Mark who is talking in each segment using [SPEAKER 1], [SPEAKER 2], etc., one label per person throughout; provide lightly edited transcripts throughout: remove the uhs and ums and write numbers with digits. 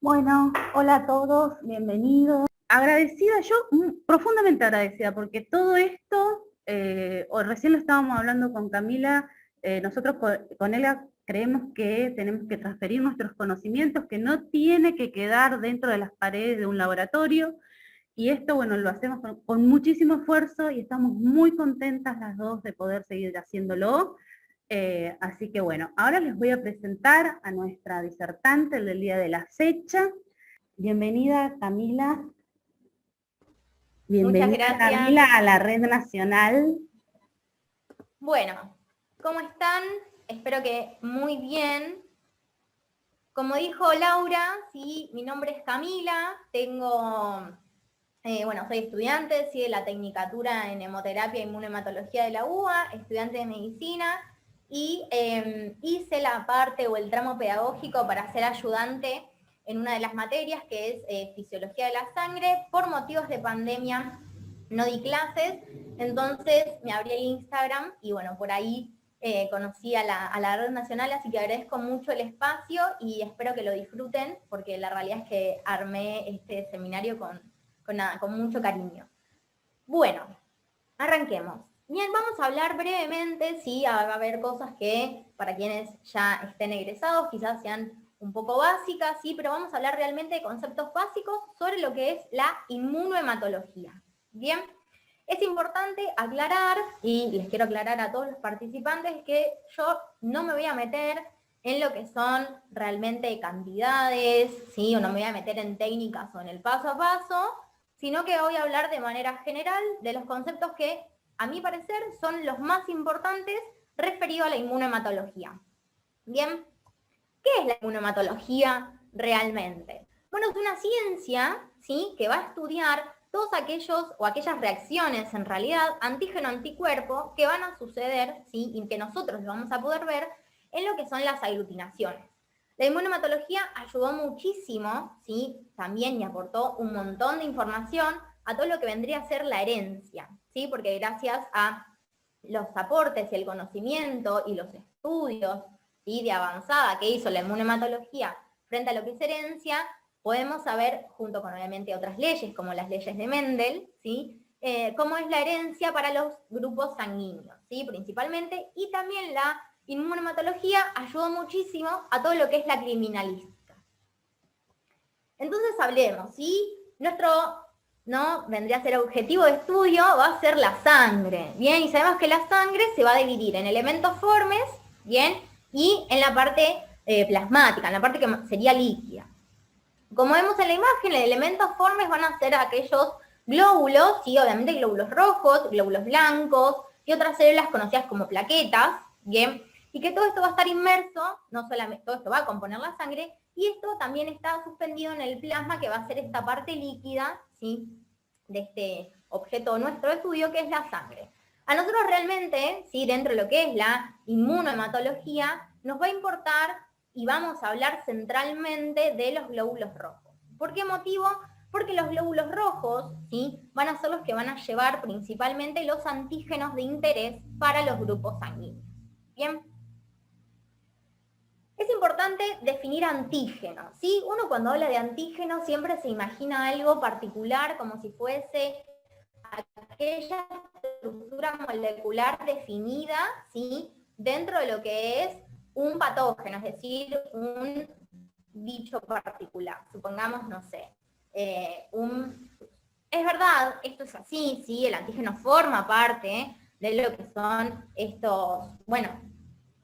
[SPEAKER 1] Bueno, hola a todos, bienvenidos. Agradecida, yo profundamente agradecida, porque todo esto, o recién lo estábamos hablando con Camila, nosotros con ella creemos que tenemos que transferir nuestros conocimientos, que no tiene que quedar dentro de las paredes de un laboratorio, y esto, bueno, lo hacemos con muchísimo esfuerzo y estamos muy contentas las dos de poder seguir haciéndolo. Así que bueno, ahora les voy a presentar a nuestra disertante del día de la fecha. Bienvenida Camila.
[SPEAKER 2] Muchas
[SPEAKER 1] Bienvenida
[SPEAKER 2] gracias.
[SPEAKER 1] Camila a la Red Nacional.
[SPEAKER 2] Bueno, ¿cómo están? Espero que muy bien. Como dijo Laura, sí, mi nombre es Camila, soy estudiante, sí, de la Tecnicatura en Hemoterapia e Inmunohematología de la UBA, estudiante de Medicina, y hice la parte o el tramo pedagógico para ser ayudante en una de las materias, que es Fisiología de la Sangre. Por motivos de pandemia no di clases, entonces me abrí el Instagram y bueno, por ahí conocí a la Red Nacional, así que agradezco mucho el espacio y espero que lo disfruten, porque la realidad es que armé este seminario con mucho cariño. Bueno, arranquemos. Bien, vamos a hablar brevemente, sí, va a haber cosas que para quienes ya estén egresados quizás sean un poco básicas, sí, pero vamos a hablar realmente de conceptos básicos sobre lo que es la inmunohematología. Bien, es importante aclarar, y les quiero aclarar a todos los participantes, que yo no me voy a meter en lo que son realmente cantidades, ¿sí? O no me voy a meter en técnicas o en el paso a paso, sino que voy a hablar de manera general de los conceptos que, a mi parecer, son los más importantes referidos a la inmunohematología. Bien, ¿qué es la inmunohematología realmente? Bueno, es una ciencia, ¿sí?, que va a estudiar todos aquellos o aquellas reacciones, en realidad, antígeno-anticuerpo, que van a suceder, ¿sí?, y que nosotros lo vamos a poder ver en lo que son las aglutinaciones. La inmunohematología ayudó muchísimo, ¿sí?, también, y aportó un montón de información a todo lo que vendría a ser la herencia, ¿sí?, porque gracias a los aportes y el conocimiento y los estudios, ¿sí?, de avanzada que hizo la inmunohematología frente a lo que es herencia, podemos saber, junto con obviamente otras leyes, como las leyes de Mendel, ¿sí?, cómo es la herencia para los grupos sanguíneos, ¿sí?, principalmente, y también la inmunohematología ayudó muchísimo a todo lo que es la criminalística. Entonces hablemos, ¿sí? Nuestro, ¿no?, vendría a ser objetivo de estudio, va a ser la sangre, ¿bien? Y sabemos que la sangre se va a dividir en elementos formes, ¿bien?, y en la parte plasmática, en la parte que sería líquida. Como vemos en la imagen, los elementos formes van a ser aquellos glóbulos, ¿sí?, obviamente glóbulos rojos, glóbulos blancos y otras células conocidas como plaquetas, ¿bien? Y que todo esto va a estar inmerso, no solamente todo esto va a componer la sangre, y esto también está suspendido en el plasma, que va a ser esta parte líquida, ¿sí?, de este objeto nuestro de estudio, que es la sangre. A nosotros realmente, ¿sí?, dentro de lo que es la inmunohematología, nos va a importar y vamos a hablar centralmente de los glóbulos rojos. ¿Por qué motivo? Porque los glóbulos rojos, ¿sí?, van a ser los que van a llevar principalmente los antígenos de interés para los grupos sanguíneos. Bien. Es importante definir antígenos, ¿sí? Uno cuando habla de antígenos siempre se imagina algo particular, como si fuese aquella estructura molecular definida, ¿sí?, dentro de lo que es un patógeno, es decir, un bicho particular. Supongamos, no sé, es verdad, esto es así, ¿sí? El antígeno forma parte de lo que son estos, bueno,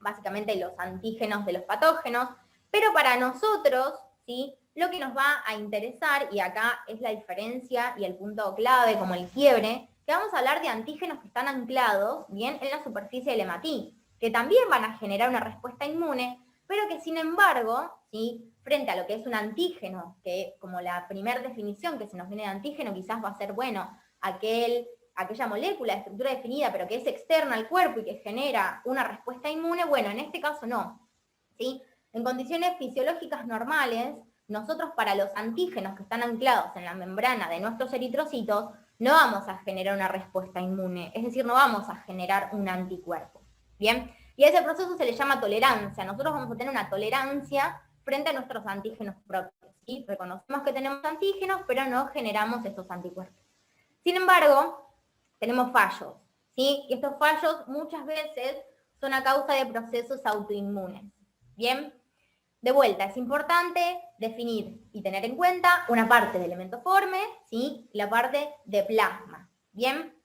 [SPEAKER 2] básicamente los antígenos de los patógenos, pero para nosotros, ¿sí?, lo que nos va a interesar, y acá es la diferencia y el punto clave, como el quiebre, que vamos a hablar de antígenos que están anclados, bien, en la superficie del hematín, que también van a generar una respuesta inmune, pero que sin embargo, ¿sí?, frente a lo que es un antígeno, que como la primera definición que se nos viene de antígeno quizás va a ser, bueno, aquella molécula de estructura definida, pero que es externa al cuerpo y que genera una respuesta inmune, bueno, en este caso no, ¿sí? En condiciones fisiológicas normales, nosotros para los antígenos que están anclados en la membrana de nuestros eritrocitos, no vamos a generar una respuesta inmune, es decir, no vamos a generar un anticuerpo, ¿bien? Y a ese proceso se le llama tolerancia. Nosotros vamos a tener una tolerancia frente a nuestros antígenos propios. ¿sí? Reconocemos que tenemos antígenos, pero no generamos estos anticuerpos. Sin embargo, tenemos fallos, ¿sí? Y estos fallos muchas veces son a causa de procesos autoinmunes. Bien, de vuelta, es importante definir y tener en cuenta una parte de elemento-forme, ¿sí? Y la parte de plasma. Bien.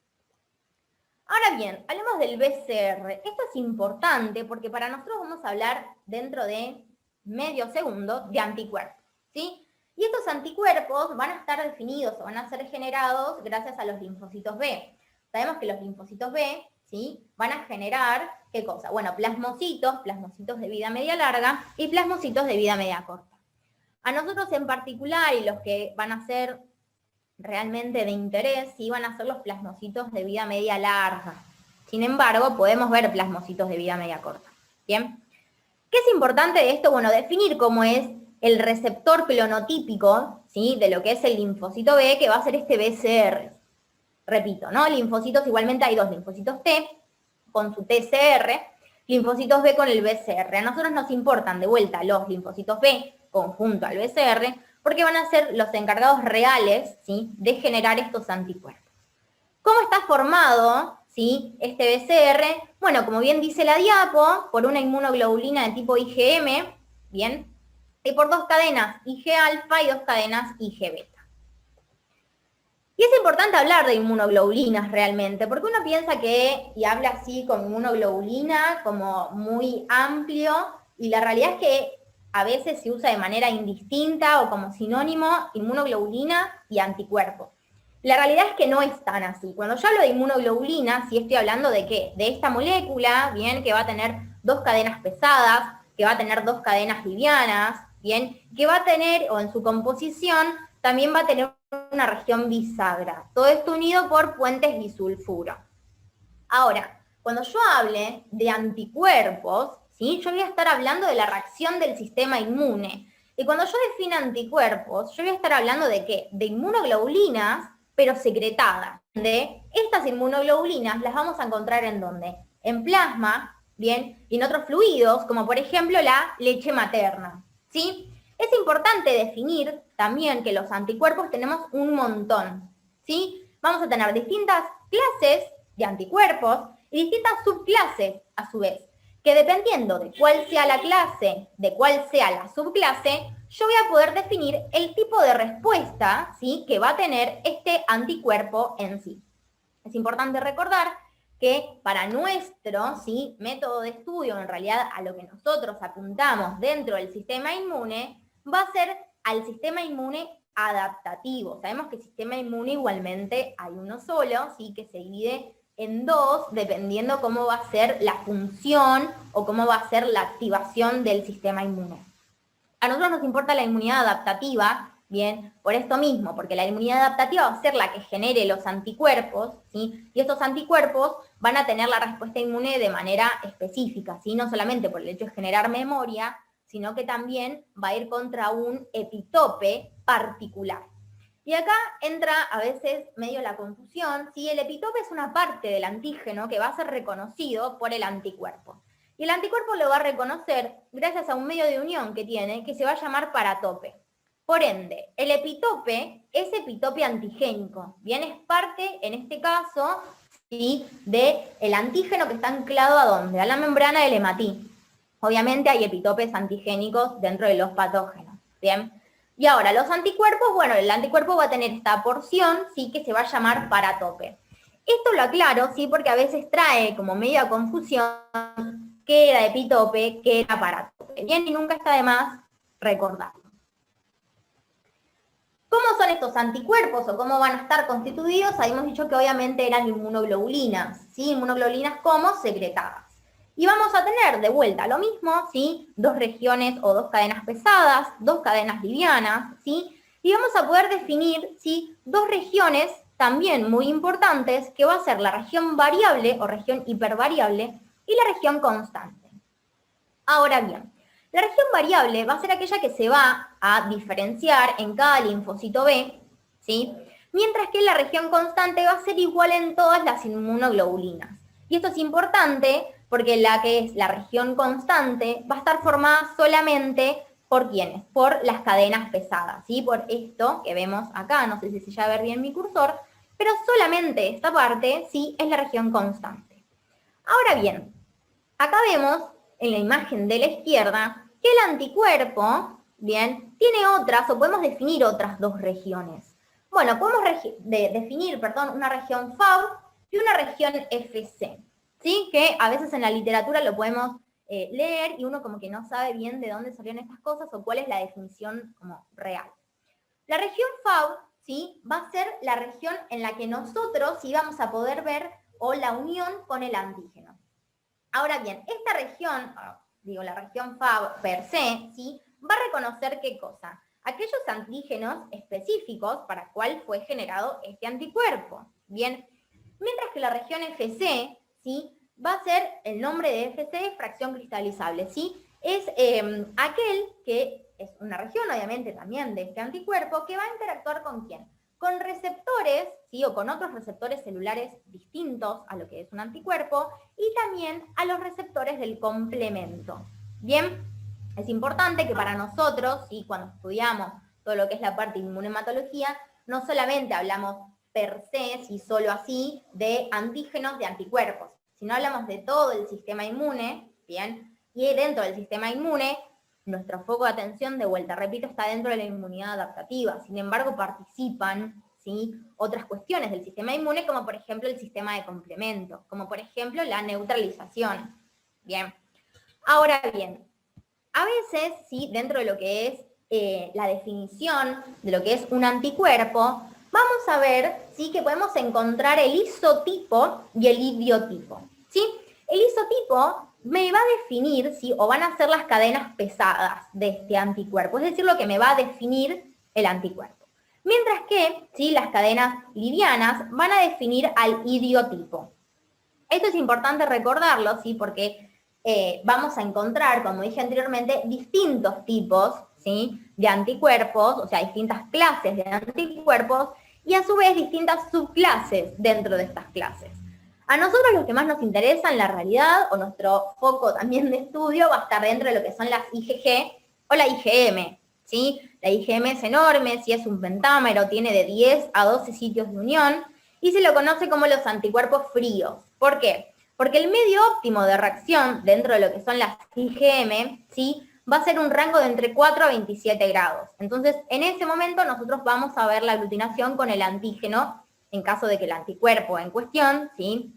[SPEAKER 2] Ahora bien, hablemos del BCR. Esto es importante porque para nosotros vamos a hablar dentro de medio segundo de anticuerpos, ¿sí? Y estos anticuerpos van a estar definidos o van a ser generados gracias a los linfocitos B. Sabemos que los linfocitos B, ¿sí? Van a generar, ¿qué cosa? Bueno, plasmocitos de vida media larga y plasmocitos de vida media corta. A nosotros en particular, y los que van a ser realmente de interés, sí van a ser los plasmocitos de vida media larga. Sin embargo, podemos ver plasmocitos de vida media corta. ¿Bien? ¿Qué es importante de esto? Bueno, definir cómo es el receptor clonotípico, ¿sí? De lo que es el linfocito B, que va a ser este BCR. Repito, ¿no? Linfocitos, igualmente hay dos linfocitos T con su TCR, linfocitos B con el BCR. A nosotros nos importan de vuelta los linfocitos B conjunto al BCR, porque van a ser los encargados reales, ¿sí? De generar estos anticuerpos. ¿Cómo está formado, ¿sí? Este BCR? Bueno, como bien dice la diapo, por una inmunoglobulina de tipo IgM, ¿bien? Y por dos cadenas Ig alfa y dos cadenas Ig beta. Y es importante hablar de inmunoglobulinas realmente, porque uno piensa que, y habla así con inmunoglobulina como muy amplio, y la realidad es que a veces se usa de manera indistinta o como sinónimo inmunoglobulina y anticuerpo. La realidad es que no es tan así. Cuando yo hablo de inmunoglobulina, sí estoy hablando de ¿qué? De esta molécula, bien, que va a tener dos cadenas pesadas, que va a tener dos cadenas livianas, bien, que va a tener, o en su composición, también va a tener una región bisagra. Todo esto unido por puentes bisulfuro. Ahora, cuando yo hable de anticuerpos, ¿sí? Yo voy a estar hablando de la reacción del sistema inmune. Y cuando yo defino anticuerpos, yo voy a estar hablando de ¿qué? De inmunoglobulinas, pero secretadas. De estas inmunoglobulinas las vamos a encontrar ¿en dónde? En plasma, ¿bien? Y en otros fluidos, como por ejemplo la leche materna, ¿sí? Es importante definir también que los anticuerpos tenemos un montón, ¿sí? Vamos a tener distintas clases de anticuerpos y distintas subclases, a su vez, que dependiendo de cuál sea la clase, de cuál sea la subclase, yo voy a poder definir el tipo de respuesta, ¿sí? Que va a tener este anticuerpo en sí. Es importante recordar que para nuestro, ¿sí? Método de estudio, en realidad a lo que nosotros apuntamos dentro del sistema inmune, va a ser al sistema inmune adaptativo. Sabemos que el sistema inmune igualmente hay uno solo, ¿sí? Que se divide en dos, dependiendo cómo va a ser la función o cómo va a ser la activación del sistema inmune. A nosotros nos importa la inmunidad adaptativa, bien, por esto mismo, porque la inmunidad adaptativa va a ser la que genere los anticuerpos, ¿sí? Y estos anticuerpos van a tener la respuesta inmune de manera específica, ¿sí? No solamente por el hecho de generar memoria, sino que también va a ir contra un epitope particular. Y acá entra a veces medio la confusión, ¿sí? El epitope es una parte del antígeno que va a ser reconocido por el anticuerpo. Y el anticuerpo lo va a reconocer gracias a un medio de unión que tiene, que se va a llamar paratope. Por ende, el epitope es epitope antigénico. Bien, es parte, en este caso, ¿sí? Del antígeno que está anclado ¿a dónde? A la membrana del hematí. Obviamente hay epitopes antigénicos dentro de los patógenos. Bien. Y ahora, los anticuerpos, bueno, el anticuerpo va a tener esta porción, sí, que se va a llamar paratope. Esto lo aclaro, sí, porque a veces trae como media confusión qué era epitope, qué era paratope. Bien, y nunca está de más recordarlo. ¿Cómo son estos anticuerpos o cómo van a estar constituidos? Habíamos dicho que obviamente eran inmunoglobulinas, ¿sí? Inmunoglobulinas como secretadas. Y vamos a tener de vuelta lo mismo, ¿sí? Dos regiones o dos cadenas pesadas, dos cadenas livianas, ¿sí? Y vamos a poder definir, ¿sí? Dos regiones también muy importantes, que va a ser la región variable o región hipervariable y la región constante. Ahora bien, la región variable va a ser aquella que se va a diferenciar en cada linfocito B, ¿sí? Mientras que la región constante va a ser igual en todas las inmunoglobulinas. Y esto es importante porque la que es la región constante va a estar formada solamente ¿Por quiénes? Por las cadenas pesadas, ¿sí? Por esto que vemos acá, no sé si se llega a ver bien mi cursor, pero solamente esta parte, sí, es la región constante. Ahora bien, acá vemos en la imagen de la izquierda que el anticuerpo, bien, tiene otras, o podemos definir otras dos regiones. Bueno, podemos definir, una región FAB y una región FC, ¿sí? Que a veces en la literatura lo podemos leer y uno como que no sabe bien de dónde salieron estas cosas o cuál es la definición como real. La región FAB, ¿sí? Va a ser la región en la que nosotros sí vamos a poder ver o la unión con el antígeno. Ahora bien, esta región, la región FAB per se, ¿sí? Va a reconocer ¿qué cosa? Aquellos antígenos específicos para cuál fue generado este anticuerpo. Bien, mientras que la región FC, ¿sí? Va a ser el nombre de FC, fracción cristalizable, ¿sí? Es aquel que es una región, obviamente, también de este anticuerpo, que va a interactuar ¿con quién? Con receptores, ¿sí? O con otros receptores celulares distintos a lo que es un anticuerpo, y también a los receptores del complemento. Bien, es importante que para nosotros, ¿sí? Cuando estudiamos todo lo que es la parte de inmunematología, no solamente hablamos per se, si solo así, de antígenos, de anticuerpos, sino hablamos de todo el sistema inmune, ¿bien? Y dentro del sistema inmune, nuestro foco de atención, de vuelta, repito, está dentro de la inmunidad adaptativa. Sin embargo, participan, ¿sí? Otras cuestiones del sistema inmune, como por ejemplo el sistema de complemento, como por ejemplo la neutralización. Bien. Ahora bien, a veces, ¿sí? Dentro de lo que es la definición de lo que es un anticuerpo, vamos a ver, ¿sí? Que podemos encontrar el isotipo y el idiotipo, ¿sí? El isotipo me va a definir, ¿sí? O van a ser las cadenas pesadas de este anticuerpo, es decir, lo que me va a definir el anticuerpo. Mientras que, ¿sí? Las cadenas livianas van a definir al idiotipo. Esto es importante recordarlo, ¿sí? Porque vamos a encontrar, como dije anteriormente, distintos tipos, ¿sí? De anticuerpos, o sea, distintas clases de anticuerpos, y a su vez distintas subclases dentro de estas clases. A nosotros los que más nos interesan, la realidad, o nuestro foco también de estudio, va a estar dentro de lo que son las IgG o la IgM, ¿sí? La IgM es enorme, si es un pentámero, tiene de 10 a 12 sitios de unión, y se lo conoce como los anticuerpos fríos. ¿Por qué? Porque el medio óptimo de reacción dentro de lo que son las IgM, ¿sí? Va a ser un rango de entre 4 a 27 grados. Entonces, en ese momento nosotros vamos a ver la aglutinación con el antígeno, en caso de que el anticuerpo en cuestión, ¿sí?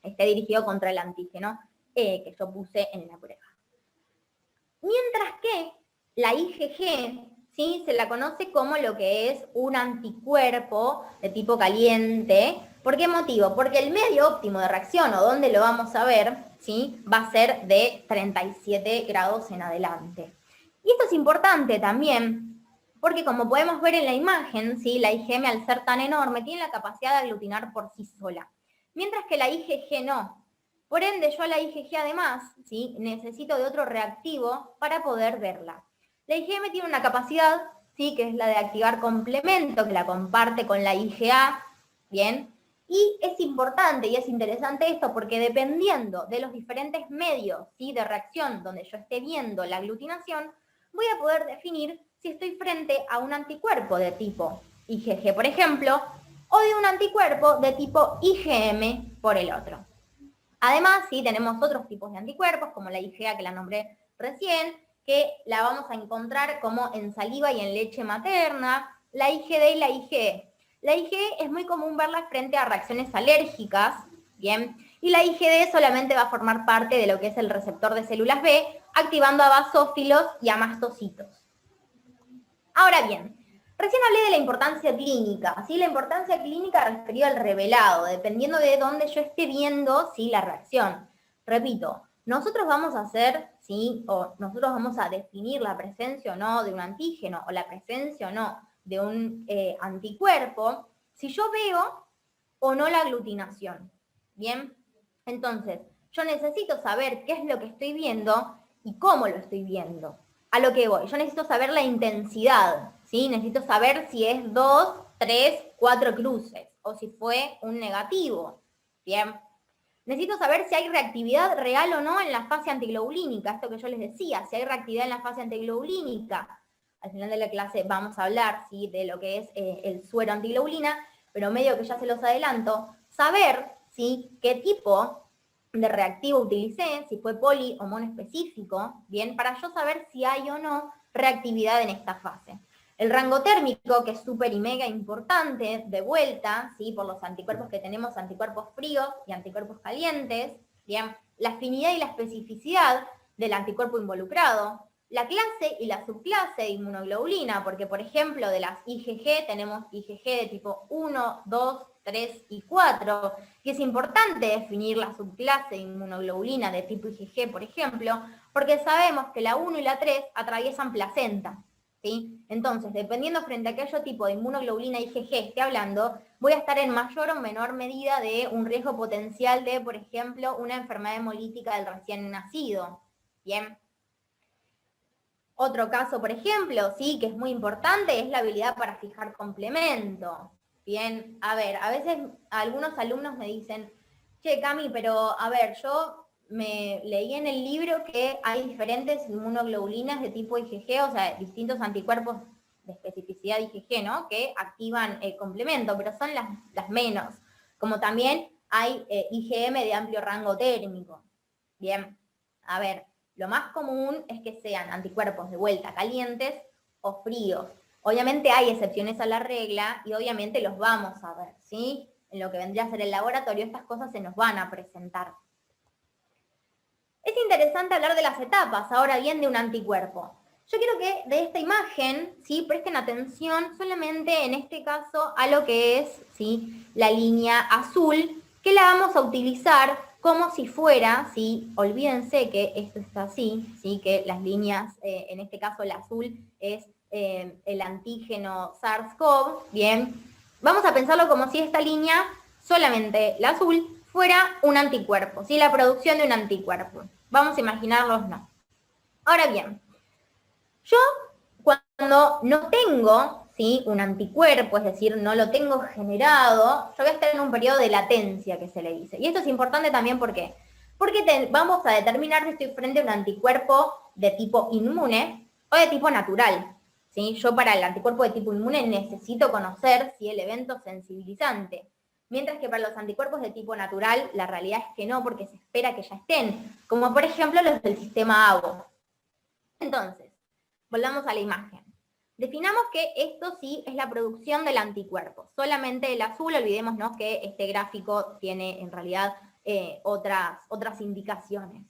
[SPEAKER 2] Esté dirigido contra el antígeno que yo puse en la prueba. Mientras que la IgG, ¿sí? Se la conoce como lo que es un anticuerpo de tipo caliente. ¿Por qué motivo? Porque el medio óptimo de reacción, o donde lo vamos a ver, ¿sí? Va a ser de 37 grados en adelante. Y esto es importante también, porque como podemos ver en la imagen, ¿sí? La IgM, al ser tan enorme, tiene la capacidad de aglutinar por sí sola, mientras que la IgG no. Por ende, yo a la IgG además, ¿sí? Necesito de otro reactivo para poder verla. La IgM tiene una capacidad, ¿sí? Que es la de activar complemento, que la comparte con la IgA, ¿bien? Y es importante y es interesante esto porque dependiendo de los diferentes medios, ¿sí? De reacción donde yo esté viendo la aglutinación, voy a poder definir si estoy frente a un anticuerpo de tipo IgG, por ejemplo, o de un anticuerpo de tipo IgM por el otro. Además, sí, tenemos otros tipos de anticuerpos, como la IgA que la nombré recién, que la vamos a encontrar como en saliva y en leche materna, la IgD y la IgE. La IgE es muy común verla frente a reacciones alérgicas, ¿bien? Y la IgD solamente va a formar parte de lo que es el receptor de células B, activando a basófilos y a mastocitos. Ahora bien, recién hablé de la importancia clínica, ¿sí? La importancia clínica referida al revelado, dependiendo de dónde yo esté viendo, ¿sí? La reacción. Repito, nosotros vamos a hacer, ¿sí? O nosotros vamos a definir la presencia o no de un antígeno, o la presencia o no de un anticuerpo, si yo veo o no la aglutinación, ¿bien? Entonces, yo necesito saber qué es lo que estoy viendo y cómo lo estoy viendo. A lo que voy, yo necesito saber la intensidad, ¿sí? Necesito saber si es 2, 3, 4 cruces, o si fue un negativo, ¿bien? necesito saber si hay reactividad real o no en la fase antiglobulínica, esto que yo les decía, si hay reactividad en la fase antiglobulínica. Al final de la clase vamos a hablar, ¿sí?, de lo que es el suero antiglobulina, pero medio que ya se los adelanto, saber, ¿sí?, qué tipo de reactivo utilicé, si fue poli o monoespecífico, bien, para yo saber si hay o no reactividad en esta fase. El rango térmico, que es súper y mega importante, de vuelta, ¿sí?, por los anticuerpos que tenemos, anticuerpos fríos y anticuerpos calientes, bien, la afinidad y la especificidad del anticuerpo involucrado, la clase y la subclase de inmunoglobulina, porque por ejemplo de las IgG tenemos IgG de tipo 1, 2, 3 y 4, y es importante definir la subclase de inmunoglobulina de tipo IgG, por ejemplo, porque sabemos que la 1 y la 3 atraviesan placenta, ¿sí? Entonces, dependiendo frente a qué tipo de inmunoglobulina IgG esté hablando, voy a estar en mayor o menor medida de un riesgo potencial de, por ejemplo, una enfermedad hemolítica del recién nacido, ¿bien? Otro caso, por ejemplo, sí, que es muy importante, es la habilidad para fijar complemento. Bien, a ver, a veces algunos alumnos me dicen, che, Cami, pero a ver, yo me leí en el libro que hay diferentes inmunoglobulinas de tipo IgG, o sea, distintos anticuerpos de especificidad IgG, ¿no?, que activan el complemento, pero son las menos. Como también hay IgM de amplio rango térmico. Bien, a ver, lo más común es que sean anticuerpos de vuelta calientes o fríos. Obviamente hay excepciones a la regla y obviamente los vamos a ver, ¿sí? En lo que vendría a ser el laboratorio, estas cosas se nos van a presentar. Es interesante hablar de las etapas, ahora bien, de un anticuerpo. Yo quiero que de esta imagen, ¿sí?, presten atención solamente en este caso a lo que es, ¿sí?, la línea azul, que la vamos a utilizar como si fuera, ¿sí?, olvídense que esto está así, ¿sí?, que las líneas, en este caso el azul es el antígeno SARS-CoV, bien, vamos a pensarlo como si esta línea, solamente la azul, fuera un anticuerpo, ¿sí?, la producción de un anticuerpo. Vamos a imaginarlos, no. Ahora bien, yo cuando no tengo, ¿sí?, un anticuerpo, es decir, no lo tengo generado, yo voy a estar en un periodo de latencia, que se le dice. Y esto es importante también, ¿por qué? Porque vamos a determinar si estoy frente a un anticuerpo de tipo inmune o de tipo natural, ¿sí? Yo para el anticuerpo de tipo inmune necesito conocer si el evento sensibilizante. Mientras que para los anticuerpos de tipo natural, la realidad es que no, porque se espera que ya estén, como por ejemplo los del sistema ABO. Entonces, volvamos a la imagen. Definamos que esto sí es la producción del anticuerpo. Solamente el azul, olvidémonos que este gráfico tiene en realidad otras indicaciones.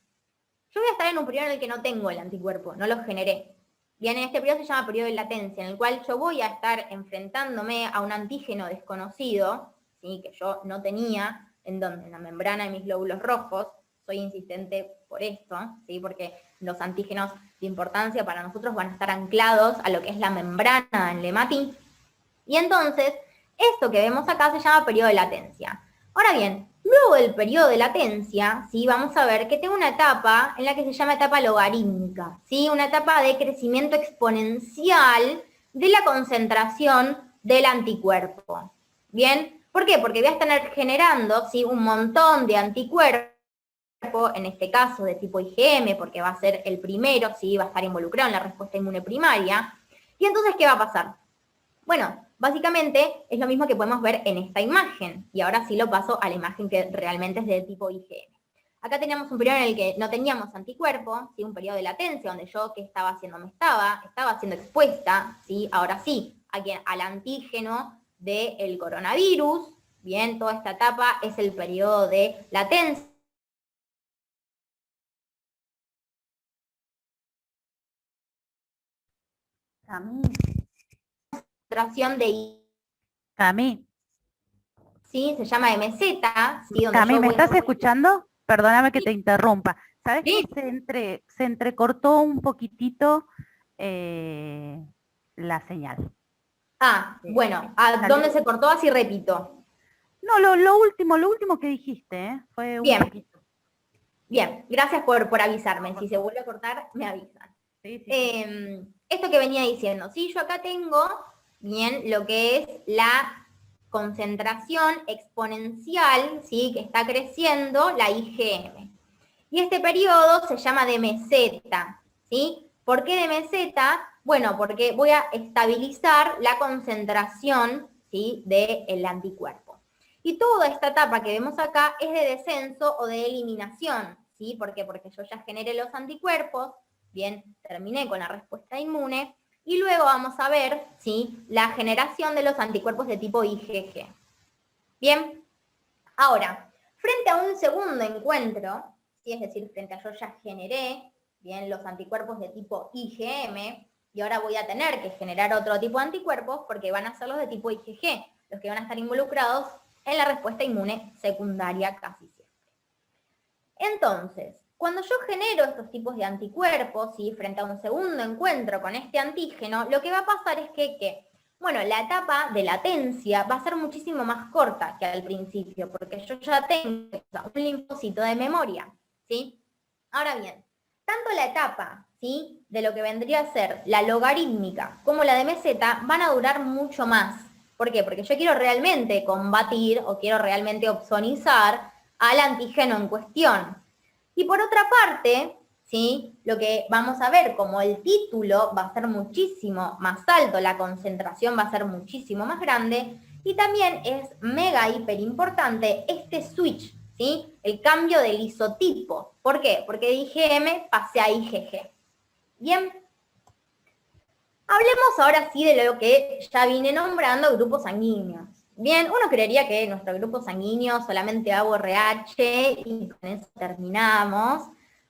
[SPEAKER 2] Yo voy a estar en un periodo en el que no tengo el anticuerpo, no lo generé. Bien, en este periodo se llama periodo de latencia, en el cual yo voy a estar enfrentándome a un antígeno desconocido, ¿sí?, que yo no tenía, en donde en la membrana de mis glóbulos rojos. Soy insistente por esto, ¿sí?, porque los antígenos de importancia para nosotros van a estar anclados a lo que es la membrana en Lematin. Y entonces, esto que vemos acá se llama periodo de latencia. Ahora bien, luego del periodo de latencia, ¿sí?, vamos a ver que tengo una etapa en la que se llama etapa logarítmica, ¿sí?, una etapa de crecimiento exponencial de la concentración del anticuerpo. ¿Bien? ¿Por qué? Porque voy a estar generando, ¿sí?, un montón de anticuerpos, en este caso de tipo IgM, porque va a ser el primero, ¿sí?, va a estar involucrado en la respuesta inmune primaria. Y entonces, ¿qué va a pasar? Bueno, básicamente es lo mismo que podemos ver en esta imagen. Y ahora sí lo paso a la imagen que realmente es de tipo IgM. Acá teníamos un periodo en el que no teníamos anticuerpos, ¿sí?, un periodo de latencia, donde yo, ¿qué estaba haciendo? Estaba siendo expuesta, ¿sí?, ahora sí, al antígeno del coronavirus. Bien, toda esta etapa es el periodo de latencia.
[SPEAKER 1] Cami,
[SPEAKER 2] Concentración de
[SPEAKER 1] Cami,
[SPEAKER 2] ¿sí? Se llama MZ, ¿sí? Donde
[SPEAKER 1] Cami,
[SPEAKER 2] yo
[SPEAKER 1] ¿me
[SPEAKER 2] voy a
[SPEAKER 1] estás
[SPEAKER 2] estar...
[SPEAKER 1] escuchando? Perdóname que
[SPEAKER 2] Sí,
[SPEAKER 1] te interrumpa. ¿Sabes que
[SPEAKER 2] sí.
[SPEAKER 1] se entrecortó un poquitito la señal?
[SPEAKER 2] Ah,
[SPEAKER 1] Eh,
[SPEAKER 2] bueno, ¿a
[SPEAKER 1] salió-
[SPEAKER 2] dónde se cortó? Así repito.
[SPEAKER 1] No, lo último que dijiste, fue un
[SPEAKER 2] Bien,
[SPEAKER 1] poquito.
[SPEAKER 2] bien. Gracias por
[SPEAKER 1] No,
[SPEAKER 2] avisarme.
[SPEAKER 1] por
[SPEAKER 2] Si se
[SPEAKER 1] favor.
[SPEAKER 2] vuelve a cortar, me avisan.
[SPEAKER 1] Sí, sí, sí.
[SPEAKER 2] Esto que venía diciendo, sí, yo acá tengo, bien, lo que es la concentración exponencial, ¿sí? Que está creciendo la IgM. Y este periodo se llama de meseta, ¿sí? ¿Por qué de meseta? Bueno, porque voy a estabilizar la concentración, ¿sí? del anticuerpo. Y toda esta etapa que vemos acá es de descenso o de eliminación, ¿sí? ¿Por qué? Porque yo ya generé los anticuerpos, bien, terminé con la respuesta inmune, y luego vamos a ver, ¿sí? La generación de los anticuerpos de tipo IgG. Bien, ahora, frente a un segundo encuentro, ¿sí? Es decir, frente a yo ya generé, bien, los anticuerpos de tipo IgM, y ahora voy a tener que generar otro tipo de anticuerpos porque van a ser los de tipo IgG, los que van a estar involucrados en la respuesta inmune secundaria casi siempre. Entonces, cuando yo genero estos tipos de anticuerpos, ¿sí? Frente a un segundo encuentro con este antígeno, lo que va a pasar es que bueno, la etapa de latencia va a ser muchísimo más corta que al principio, porque yo ya tengo un linfocito de memoria, ¿sí? Ahora bien, tanto la etapa, ¿sí? De lo que vendría a ser la logarítmica como la de meseta van a durar mucho más. ¿Por qué? Porque yo quiero realmente combatir o quiero realmente opsonizar al antígeno en cuestión. Y por otra parte, ¿sí? Lo que vamos a ver, como el título va a ser muchísimo más alto, la concentración va a ser muchísimo más grande, y también es mega hiper importante este switch, ¿sí? El cambio del isotipo. ¿Por qué? Porque de IgM pasé a IgG. Bien. Hablemos ahora sí de lo que ya vine nombrando, grupos sanguíneos. Bien, uno creería que nuestro grupo sanguíneo solamente hago RH y con eso terminamos.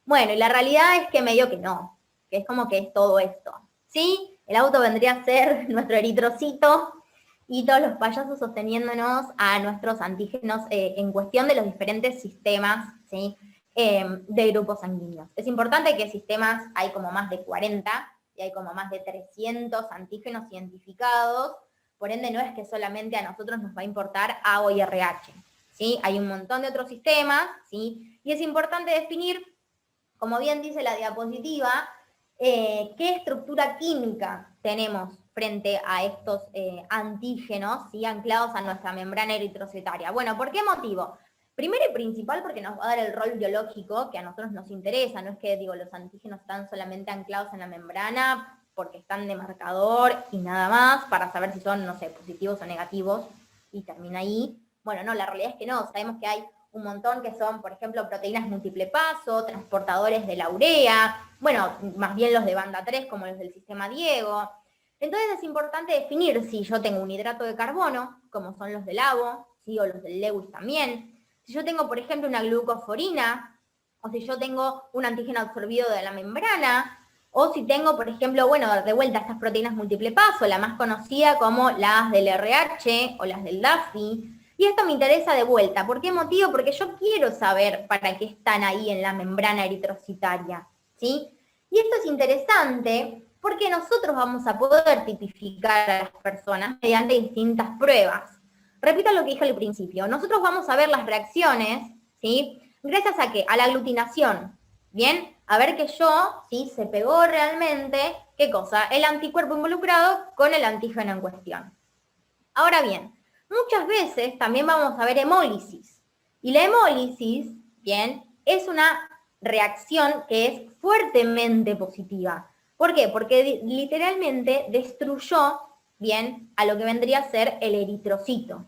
[SPEAKER 2] Bueno, y la realidad es que medio que no, que es como que es todo esto. ¿Sí? El auto vendría a ser nuestro eritrocito y todos los payasos sosteniéndonos a nuestros antígenos en cuestión de los diferentes sistemas, ¿sí? De grupos sanguíneos. Es importante que sistemas hay como más de 40, y hay como más de 300 antígenos identificados, por ende no es que solamente a nosotros nos va a importar AO y RH, ¿sí? Hay un montón de otros sistemas, ¿sí? Y es importante definir, como bien dice la diapositiva, qué estructura química tenemos frente a estos antígenos, ¿sí? Anclados a nuestra membrana eritrocitaria. Bueno, ¿por qué motivo? Primero y principal porque nos va a dar el rol biológico que a nosotros nos interesa, no es que digo los antígenos están solamente anclados en la membrana porque están de marcador y nada más, para saber si son, no sé, positivos o negativos, y termina ahí. Bueno, no, la realidad es que no, sabemos que hay un montón que son, por ejemplo, proteínas múltiple paso, transportadores de la urea, bueno, más bien los de banda 3 como los del sistema Diego. Entonces es importante definir si yo tengo un hidrato de carbono, como son los del ABO, ¿sí? O los del Lewis también. Si yo tengo, por ejemplo, una glucoforina, o si yo tengo un antígeno absorbido de la membrana, o si tengo, por ejemplo, bueno, de vuelta estas proteínas múltiple paso, la más conocida como las del RH o las del DAFI. Y esto me interesa de vuelta. ¿Por qué motivo? Porque yo quiero saber para qué están ahí en la membrana eritrocitaria, ¿sí? Y esto es interesante porque nosotros vamos a poder tipificar a las personas mediante distintas pruebas. Repito lo que dije al principio. Nosotros vamos a ver las reacciones, ¿sí? Gracias a ¿qué? A la aglutinación, ¿bien? A ver que yo, ¿sí? Se pegó realmente, ¿qué cosa? El anticuerpo involucrado con el antígeno en cuestión. Ahora bien, muchas veces también vamos a ver hemólisis. Y la hemólisis, ¿bien? Es una reacción que es fuertemente positiva. ¿Por qué? Porque literalmente destruyó, ¿bien? A lo que vendría a ser el eritrocito.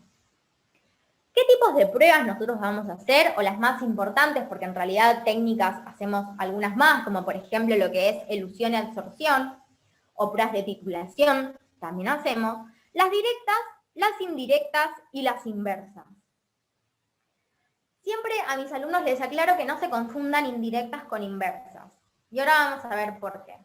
[SPEAKER 2] ¿Qué tipos de pruebas nosotros vamos a hacer? O las más importantes, porque en realidad técnicas hacemos algunas más, como por ejemplo lo que es elusión y absorción, o pruebas de titulación, también hacemos. Las directas, las indirectas y las inversas. Siempre a mis alumnos les aclaro que no se confundan indirectas con inversas. Y ahora vamos a ver por qué.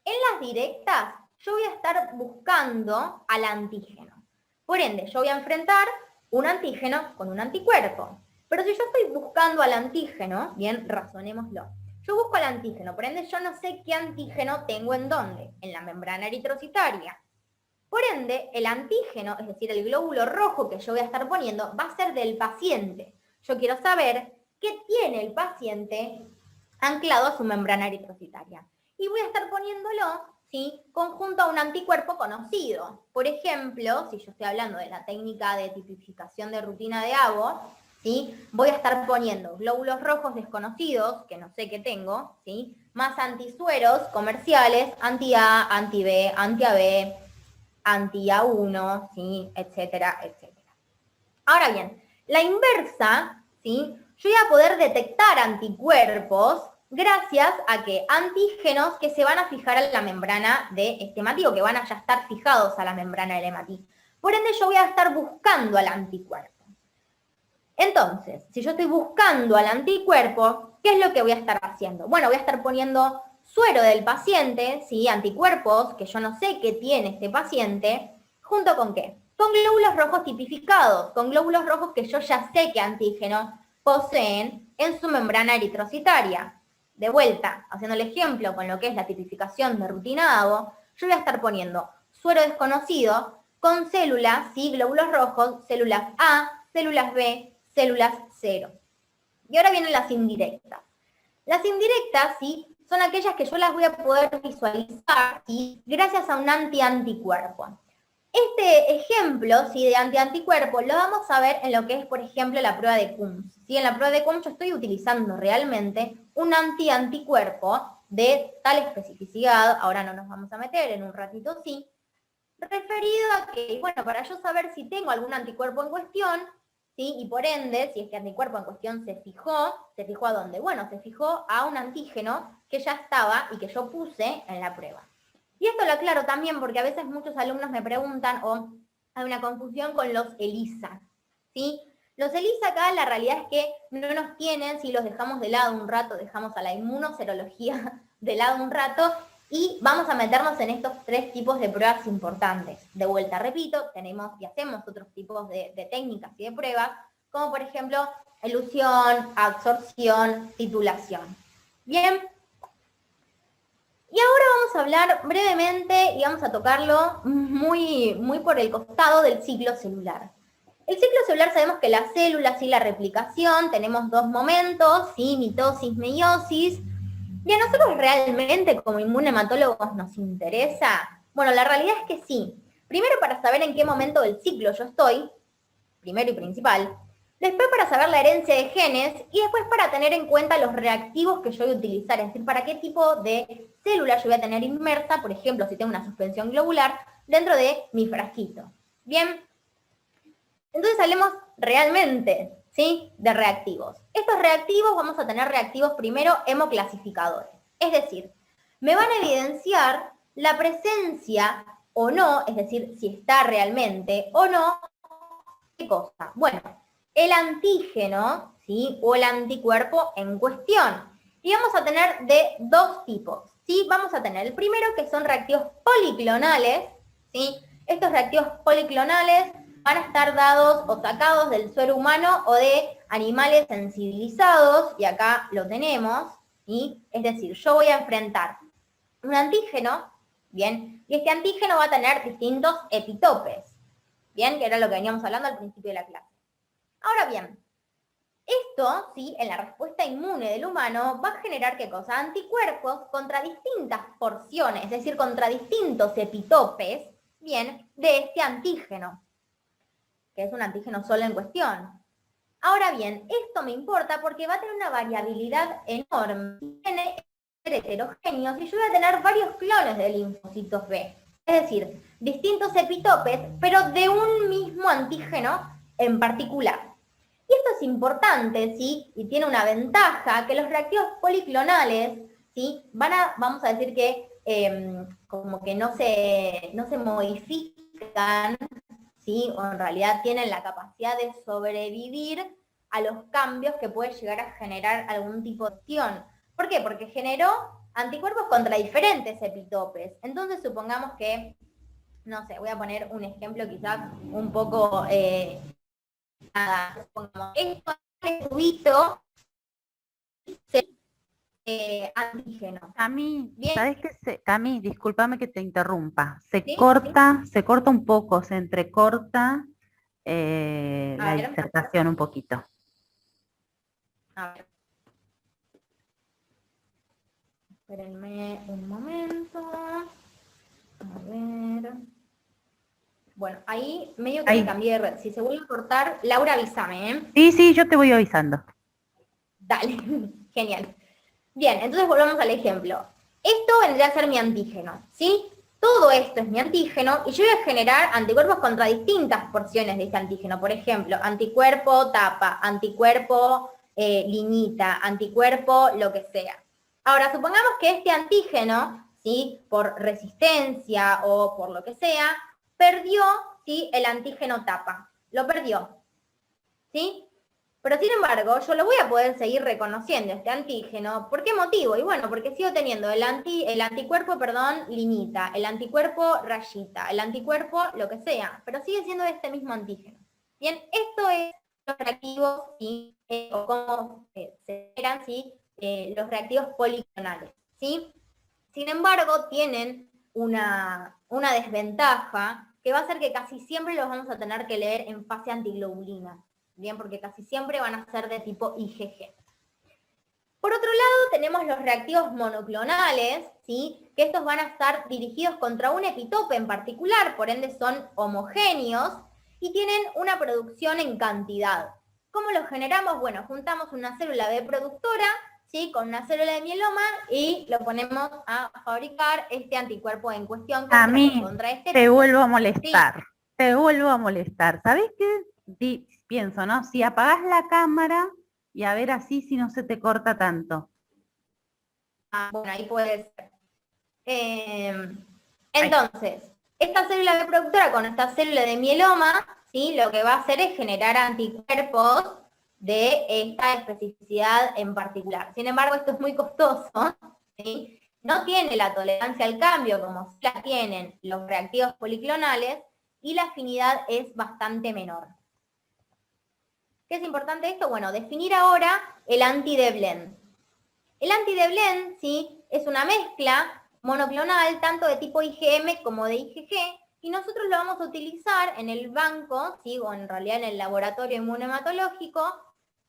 [SPEAKER 2] En las directas, yo voy a estar buscando al antígeno. Por ende, yo voy a enfrentar un antígeno con un anticuerpo. Pero si yo estoy buscando al antígeno, bien, razonémoslo. Yo busco al antígeno, por ende yo no sé qué antígeno tengo en dónde, en la membrana eritrocitaria. Por ende, el antígeno, es decir, el glóbulo rojo que yo voy a estar poniendo, va a ser del paciente. Yo quiero saber qué tiene el paciente anclado a su membrana eritrocitaria. Y voy a estar poniéndolo, ¿sí? Conjunto a un anticuerpo conocido. Por ejemplo, si yo estoy hablando de la técnica de tipificación de rutina de Abbott, ¿sí? Voy a estar poniendo glóbulos rojos desconocidos, que no sé qué tengo, ¿sí? Más antisueros comerciales, anti-A, anti-B, anti-AB, anti-A1, ¿sí? Etcétera, etcétera. Ahora bien, la inversa, ¿sí? Yo voy a poder detectar anticuerpos gracias a que antígenos que se van a fijar a la membrana de este hematío, que van a ya estar fijados a la membrana del hematío. Por ende, yo voy a estar buscando al anticuerpo. Entonces, si yo estoy buscando al anticuerpo, ¿qué es lo que voy a estar haciendo? Bueno, voy a estar poniendo suero del paciente, ¿sí? Anticuerpos que yo no sé qué tiene este paciente, ¿junto con qué? Con glóbulos rojos tipificados, con glóbulos rojos que yo ya sé qué antígenos poseen en su membrana eritrocitaria. De vuelta, haciendo el ejemplo con lo que es la tipificación de rutina Abbott, yo voy a estar poniendo suero desconocido con células, ¿sí? Glóbulos rojos, células A, células B, células 0. Y ahora vienen las indirectas. Las indirectas, ¿sí? Son aquellas que yo las voy a poder visualizar, ¿sí? Gracias a un anticuerpo. Este ejemplo, ¿sí? De anticuerpo lo vamos a ver en lo que es, por ejemplo, la prueba de Coombs, ¿sí? En la prueba de Coombs yo estoy utilizando realmente un anticuerpo de tal especificidad, ahora no nos vamos a meter, en un ratito sí, referido a que, bueno, para yo saber si tengo algún anticuerpo en cuestión, ¿sí? Y por ende, si este anticuerpo en cuestión ¿se fijó a dónde? Bueno, se fijó a un antígeno que ya estaba y que yo puse en la prueba. Y esto lo aclaro también porque a veces muchos alumnos me preguntan o hay una confusión con los ELISA, ¿sí? Los ELISA acá la realidad es que no nos tienen, si los dejamos de lado un rato, dejamos a la inmunoserología de lado un rato, y vamos a meternos en estos tres tipos de pruebas importantes. De vuelta, repito, tenemos y hacemos otros tipos de técnicas y de pruebas, como por ejemplo, elusión, absorción, titulación. Bien. Y ahora vamos a hablar brevemente y vamos a tocarlo muy por el costado del ciclo celular. El ciclo celular sabemos que las células y la replicación tenemos dos momentos, ¿sí? Mitosis, meiosis. ¿Y a nosotros realmente como inmunematólogos nos interesa? Bueno, la realidad es que sí. Primero para saber en qué momento del ciclo yo estoy, primero y principal. Después para saber la herencia de genes y después para tener en cuenta los reactivos que yo voy a utilizar, es decir, para qué tipo de célula yo voy a tener inmersa, por ejemplo, si tengo una suspensión globular, dentro de mi frasquito. Bien, entonces hablemos realmente, ¿sí? De reactivos. Estos reactivos vamos a tener reactivos primero hemoclasificadores. Es decir, me van a evidenciar la presencia o no, es decir, si está realmente o no, ¿qué cosa? Bueno, el antígeno, ¿sí? O el anticuerpo en cuestión. Y vamos a tener de dos tipos, ¿sí? Vamos a tener el primero que son reactivos policlonales, ¿sí? Estos reactivos policlonales van a estar dados o sacados del suero humano o de animales sensibilizados, y acá lo tenemos, ¿sí? Es decir, yo voy a enfrentar un antígeno, ¿bien? Y este antígeno va a tener distintos epitopes, ¿bien? Que era lo que veníamos hablando al principio de la clase. Ahora bien, esto, ¿sí? En la respuesta inmune del humano va a generar, ¿qué cosa? Anticuerpos contra distintas porciones, es decir, contra distintos epitopes, ¿bien? De este antígeno, que es un antígeno solo en cuestión. Ahora bien, esto me importa porque va a tener una variabilidad enorme, tiene heterogéneos, y yo voy a tener varios clones de linfocitos B. Es decir, distintos epitopes, pero de un mismo antígeno en particular. Y esto es importante, ¿sí? Y tiene una ventaja, que los reactivos policlonales, ¿sí? Vamos a decir que como que no se modifican, ¿sí? O en realidad tienen la capacidad de sobrevivir a los cambios que puede llegar a generar algún tipo de acción. ¿Por qué? Porque generó anticuerpos contra diferentes epitopes. Entonces supongamos que, no sé, voy a poner un ejemplo quizás un poco, supongamos, esto es tubito antígeno.
[SPEAKER 1] Cami,
[SPEAKER 2] Bien,
[SPEAKER 1] ¿sabes qué? Cami, discúlpame que te interrumpa.
[SPEAKER 2] ¿sí?
[SPEAKER 1] Se corta un poco, se entrecorta
[SPEAKER 2] A
[SPEAKER 1] la
[SPEAKER 2] ver,
[SPEAKER 1] disertación un poquito.
[SPEAKER 2] a ver. Espérenme un momento. A ver. Bueno, ahí medio que
[SPEAKER 1] Ahí.
[SPEAKER 2] me cambié de red. Si se vuelve a cortar, Laura, avísame, ¿eh?
[SPEAKER 1] Sí, yo te voy avisando.
[SPEAKER 2] Dale, genial. Bien, entonces volvamos al ejemplo. Esto vendría a ser mi antígeno, ¿sí? Todo esto es mi antígeno y yo voy a generar anticuerpos contra distintas porciones de este antígeno. Por ejemplo, anticuerpo tapa, anticuerpo liñita, anticuerpo lo que sea. Ahora, supongamos que este antígeno, ¿sí? Por resistencia o por lo que sea, perdió, ¿sí? El antígeno tapa. Lo perdió, ¿sí? Pero sin embargo, yo lo voy a poder seguir reconociendo este antígeno. ¿Por qué motivo? Y bueno, porque sigo teniendo el anticuerpo, liñita, el anticuerpo rayita, el anticuerpo lo que sea, pero sigue siendo este mismo antígeno. Bien, esto es los reactivos, ¿sí? O cómo se generan, ¿sí? Los reactivos policlonales, ¿sí? Sin embargo, tienen una desventaja que va a ser que casi siempre los vamos a tener que leer en fase antiglobulina. Bien, porque casi siempre van a ser de tipo IgG. Por otro lado, tenemos los reactivos monoclonales, ¿sí? Que estos van a estar dirigidos contra un epitope en particular, por ende son homogéneos y tienen una producción en cantidad. ¿Cómo los generamos? Bueno, juntamos una célula B productora, ¿sí? Con una célula de mieloma y lo ponemos a fabricar este anticuerpo en cuestión
[SPEAKER 1] A mí
[SPEAKER 2] contra este
[SPEAKER 1] te
[SPEAKER 2] epitope.
[SPEAKER 1] vuelvo a molestar,
[SPEAKER 2] Sí.
[SPEAKER 1] te vuelvo a molestar. ¿Sabés qué? Pienso, ¿no? Si apagás la cámara y a ver así si no se te corta tanto.
[SPEAKER 2] Bueno, ahí puede ser. Entonces, esta célula reproductora con esta célula de mieloma, ¿sí? Lo que va a hacer es generar anticuerpos de esta especificidad en particular. Sin embargo, esto es muy costoso, ¿sí? No tiene la tolerancia al cambio como sí la tienen los reactivos policlonales y la afinidad es bastante menor. ¿Qué es importante esto? Bueno, definir ahora el anti-Deblen. El anti-Deblen, ¿sí? Es una mezcla monoclonal tanto de tipo IgM como de IgG, y nosotros lo vamos a utilizar en el banco, ¿sí? O en realidad en el laboratorio inmunohematológico,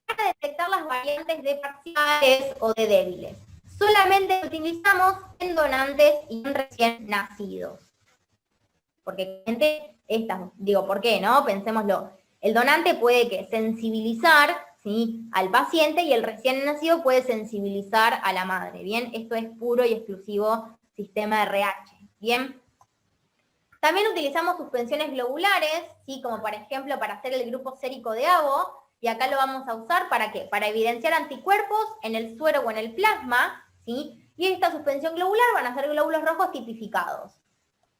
[SPEAKER 2] para detectar las variantes de parciales o de débiles. Solamente lo utilizamos en donantes y en recién nacidos. Porque ¿por qué no? Pensémoslo. El donante puede que sensibilizar, ¿sí? Al paciente y el recién nacido puede sensibilizar a la madre, ¿bien? Esto es puro y exclusivo sistema RH, ¿bien? También utilizamos suspensiones globulares, ¿sí? Como por ejemplo para hacer el grupo sérico de Avo, y acá lo vamos a usar ¿para qué? Para evidenciar anticuerpos en el suero o en el plasma, ¿sí? Y esta suspensión globular van a ser glóbulos rojos tipificados.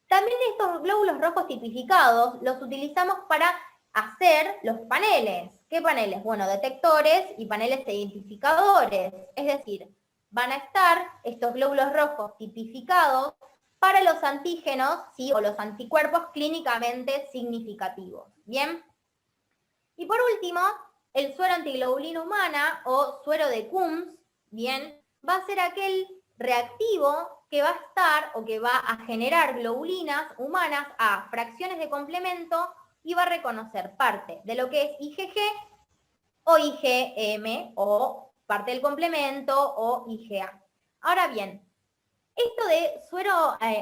[SPEAKER 2] También estos glóbulos rojos tipificados los utilizamos para hacer los paneles. ¿Qué paneles? Bueno, detectores y paneles identificadores. Es decir, van a estar estos glóbulos rojos tipificados para los antígenos, ¿sí? O los anticuerpos clínicamente significativos. ¿Bien? Y por último, el suero antiglobulina humana o suero de Coombs, ¿bien? Va a ser aquel reactivo que va a estar o que va a generar globulinas humanas a fracciones de complemento y va a reconocer parte de lo que es IgG o IgM o parte del complemento o IgA. Ahora bien, esto de suero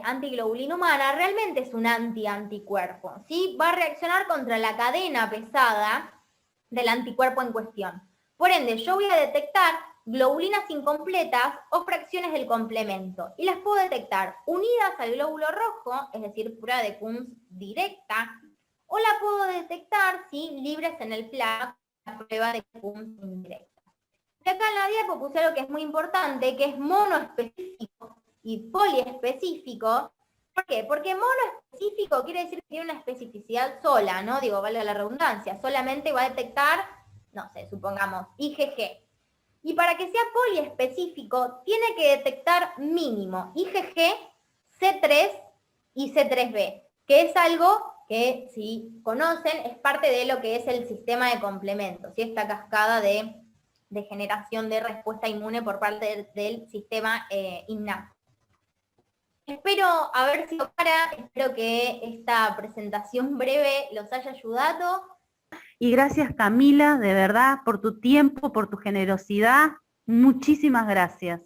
[SPEAKER 2] antiglobulina humana realmente es un anticuerpo, ¿sí? Va a reaccionar contra la cadena pesada del anticuerpo en cuestión. Por ende, yo voy a detectar globulinas incompletas o fracciones del complemento y las puedo detectar unidas al glóbulo rojo, es decir, prueba de Coombs directa, o la puedo detectar, ¿sí? Libres en el plasma, la prueba de Coombs indirecta. Y acá en la diapo puse algo que es muy importante, que es monoespecífico y poliespecífico. ¿Por qué? Porque monoespecífico quiere decir que tiene una especificidad sola, ¿no? Digo, vale la redundancia. Solamente va a detectar, no sé, supongamos, IgG. Y para que sea poliespecífico, tiene que detectar mínimo IgG, C3 y C3b, que es algo que, si conocen, es parte de lo que es el sistema de complementos, ¿sí? Esta cascada de generación de respuesta inmune por parte del sistema innato. Espero haber sido clara, espero que esta presentación breve los haya ayudado.
[SPEAKER 1] Y gracias, Camila, de verdad, por tu tiempo, por tu generosidad. Muchísimas gracias.